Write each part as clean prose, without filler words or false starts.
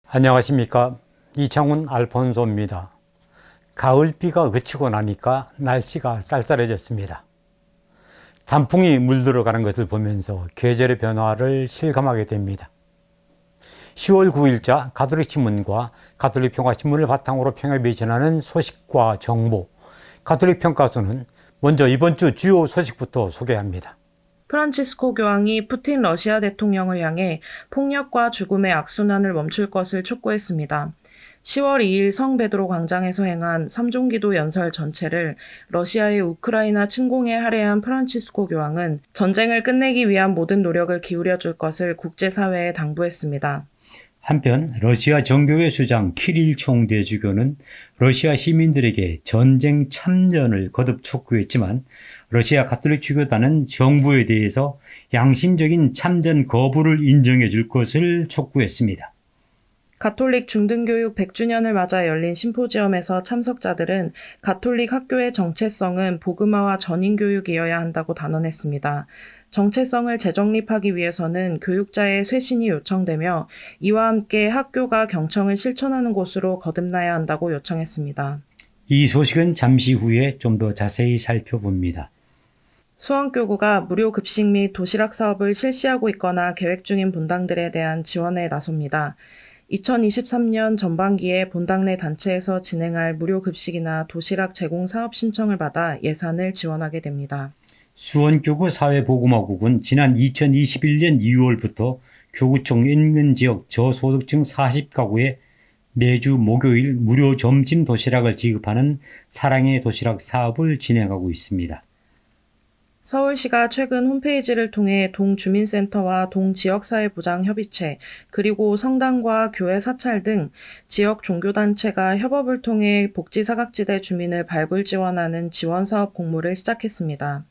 안녕하십니까. 이창훈 알폰소입니다. 가을비가 그치고 나니까 날씨가 쌀쌀해졌습니다. 단풍이 물들어가는 것을 보면서 계절의 변화를 실감하게 됩니다. 10월 9일자 가톨릭 신문과 가톨릭 평화신문을 바탕으로 평협이 전하는 소식과 정보, 가톨릭 평가소는 먼저 이번 주 주요 소식부터 소개합니다. 프란치스코 교황이 푸틴 러시아 대통령을 향해 폭력과 죽음의 악순환을 멈출 것을 촉구했습니다. 10월 2일 성 베드로 광장에서 행한 3종기도 연설 전체를 러시아의 우크라이나 침공에 할애한 프란치스코 교황은 전쟁을 끝내기 위한 모든 노력을 기울여 줄 것을 국제사회에 당부했습니다. 한편 러시아 정교회 수장 키릴 총대주교는 러시아 시민들에게 전쟁 참전을 거듭 촉구했지만 러시아 가톨릭 주교단은 정부에 대해서 양심적인 참전 거부를 인정해 줄 것을 촉구했습니다. 가톨릭 중등교육 100주년을 맞아 열린 심포지엄에서 참석자들은 가톨릭 학교의 정체성은 복음화와 전인교육이어야 한다고 단언했습니다. 정체성을 재정립하기 위해서는 교육자의 쇄신이 요청되며 이와 함께 학교가 경청을 실천하는 곳으로 거듭나야 한다고 요청했습니다. 이 소식은 잠시 후에 좀 더 자세히 살펴봅니다. 수원교구가 무료 급식 및 도시락 사업을 실시하고 있거나 계획 중인 본당들에 대한 지원에 나섭니다. 2023년 전반기에 본당 내 단체에서 진행할 무료 급식이나 도시락 제공 사업 신청을 받아 예산을 지원하게 됩니다. 수원교구 사회복음화국은 지난 2021년 2월부터 교구청 인근 지역 저소득층 40가구에 매주 목요일 무료 점심 도시락을 지급하는 사랑의 도시락 사업을 진행하고 있습니다. 서울시가 최근 홈페이지를 통해 동주민센터와 동지역사회보장협의체, 그리고 성당과 교회 사찰 등 지역 종교단체가 협업을 통해 복지사각지대 주민을 발굴 지원하는 지원사업 공모를 시작했습니다.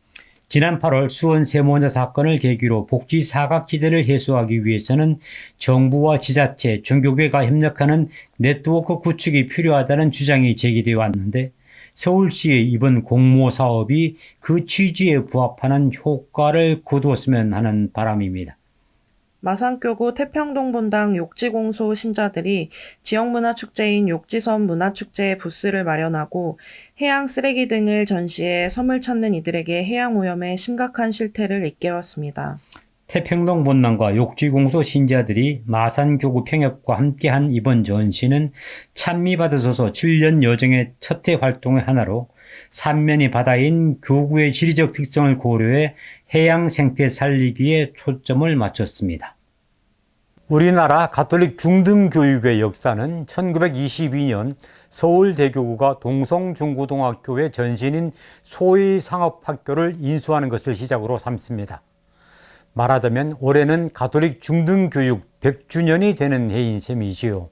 지난 8월 수원 세모녀 사건을 계기로 복지 사각지대를 해소하기 위해서는 정부와 지자체, 종교계가 협력하는 네트워크 구축이 필요하다는 주장이 제기되어 왔는데 서울시의 이번 공모 사업이 그 취지에 부합하는 효과를 거두었으면 하는 바람입니다. 마산교구 태평동 본당 욕지공소 신자들이 지역문화축제인 욕지섬 문화축제에 부스를 마련하고 해양 쓰레기 등을 전시해 섬을 찾는 이들에게 해양오염의 심각한 실태를 일깨웠습니다. 태평동 본당과 욕지공소 신자들이 마산교구 평협과 함께한 이번 전시는 찬미받으소서 7년 여정의 첫 해 활동의 하나로 삼면이 바다인 교구의 지리적 특성을 고려해 해양 생태 살리기에 초점을 맞췄습니다. 우리나라 가톨릭 중등교육의 역사는 1922년 서울대교구가 동성중고등학교의 전신인 소위상업학교를 인수하는 것을 시작으로 삼습니다. 말하자면 올해는 가톨릭 중등교육 100주년이 되는 해인 셈이지요.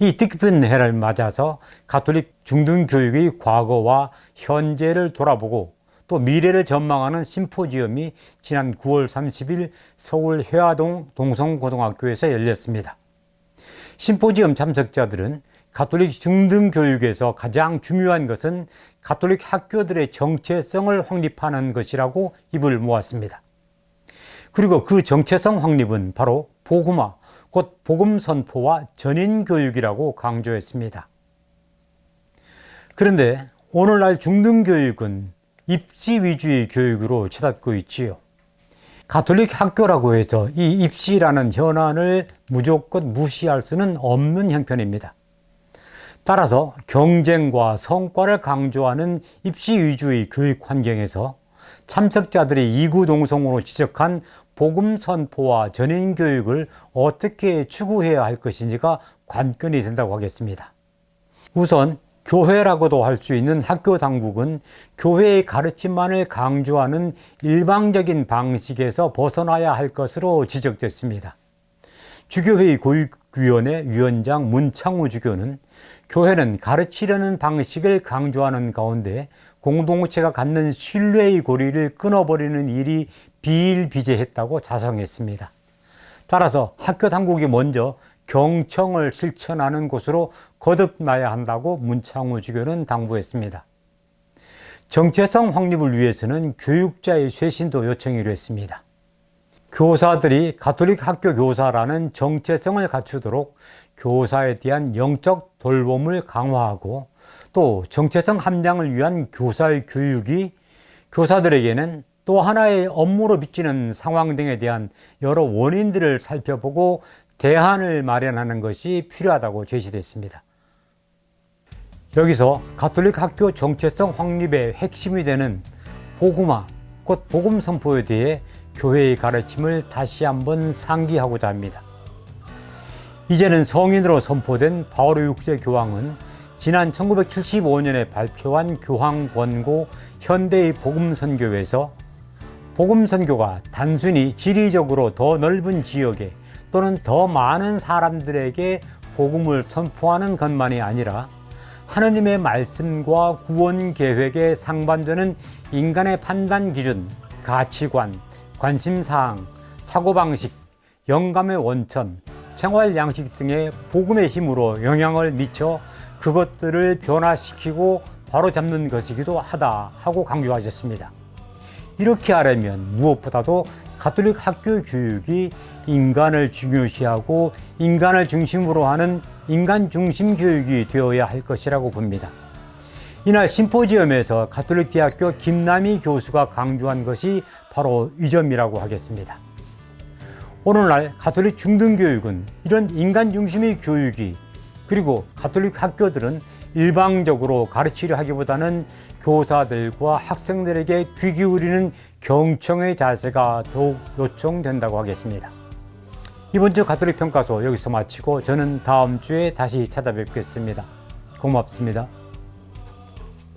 이 뜻깊은 해를 맞아서 가톨릭 중등교육의 과거와 현재를 돌아보고 또 미래를 전망하는 심포지엄이 지난 9월 30일 서울 회화동 동성고등학교에서 열렸습니다. 심포지엄 참석자들은 가톨릭 중등교육에서 가장 중요한 것은 가톨릭 학교들의 정체성을 확립하는 것이라고 입을 모았습니다. 그리고 그 정체성 확립은 바로 복음화, 곧 복음 선포와 전인 교육이라고 강조했습니다. 그런데 오늘날 중등교육은 입시 위주의 교육으로 치닫고 있지요. 가톨릭 학교라고 해서 이 입시라는 현안을 무조건 무시할 수는 없는 형편입니다. 따라서 경쟁과 성과를 강조하는 입시 위주의 교육 환경에서 참석자들이 이구동성으로 지적한 복음 선포와 전인 교육을 어떻게 추구해야 할 것인지가 관건이 된다고 하겠습니다. 우선 교회라고도 할 수 있는 학교 당국은 교회의 가르침만을 강조하는 일방적인 방식에서 벗어나야 할 것으로 지적됐습니다. 주교회의 교육위원회 위원장 문창우 주교는 교회는 가르치려는 방식을 강조하는 가운데 공동체가 갖는 신뢰의 고리를 끊어버리는 일이 비일비재했다고 자성했습니다. 따라서 학교 당국이 먼저 경청을 실천하는 곳으로 거듭나야 한다고 문창우 주교는 당부했습니다. 정체성 확립을 위해서는 교육자의 쇄신도 요청하기로 했습니다. 교사들이 가톨릭 학교 교사라는 정체성을 갖추도록 교사에 대한 영적 돌봄을 강화하고 또 정체성 함량을 위한 교사의 교육이 교사들에게는 또 하나의 업무로 비치는 상황 등에 대한 여러 원인들을 살펴보고 대안을 마련하는 것이 필요하다고 제시됐습니다. 여기서 가톨릭 학교 정체성 확립의 핵심이 되는 복음화, 곧 복음 선포에 대해 교회의 가르침을 다시 한번 상기하고자 합니다. 이제는 성인으로 선포된 바오로 6세 교황은 지난 1975년에 발표한 교황 권고 현대의 복음 선교에서 복음 선교가 단순히 지리적으로 더 넓은 지역에 또는 더 많은 사람들에게 복음을 선포하는 것만이 아니라 하느님의 말씀과 구원 계획에 상반되는 인간의 판단 기준, 가치관, 관심사항, 사고방식, 영감의 원천, 생활 양식 등의 복음의 힘으로 영향을 미쳐 그것들을 변화시키고 바로잡는 것이기도 하다 하고 강조하셨습니다. 이렇게 하려면 무엇보다도 가톨릭 학교 교육이 인간을 중요시하고 인간을 중심으로 하는 인간 중심 교육이 되어야 할 것이라고 봅니다. 이날 심포지엄에서 가톨릭 대학교 김남희 교수가 강조한 것이 바로 이 점이라고 하겠습니다. 오늘날 가톨릭 중등교육은 이런 인간 중심의 교육이 그리고 가톨릭 학교들은 일방적으로 가르치려 하기보다는 교사들과 학생들에게 귀 기울이는 경청의 자세가 더욱 요청된다고 하겠습니다. 이번 주 가톨릭 평가소 여기서 마치고 저는 다음 주에 다시 찾아뵙겠습니다. 고맙습니다.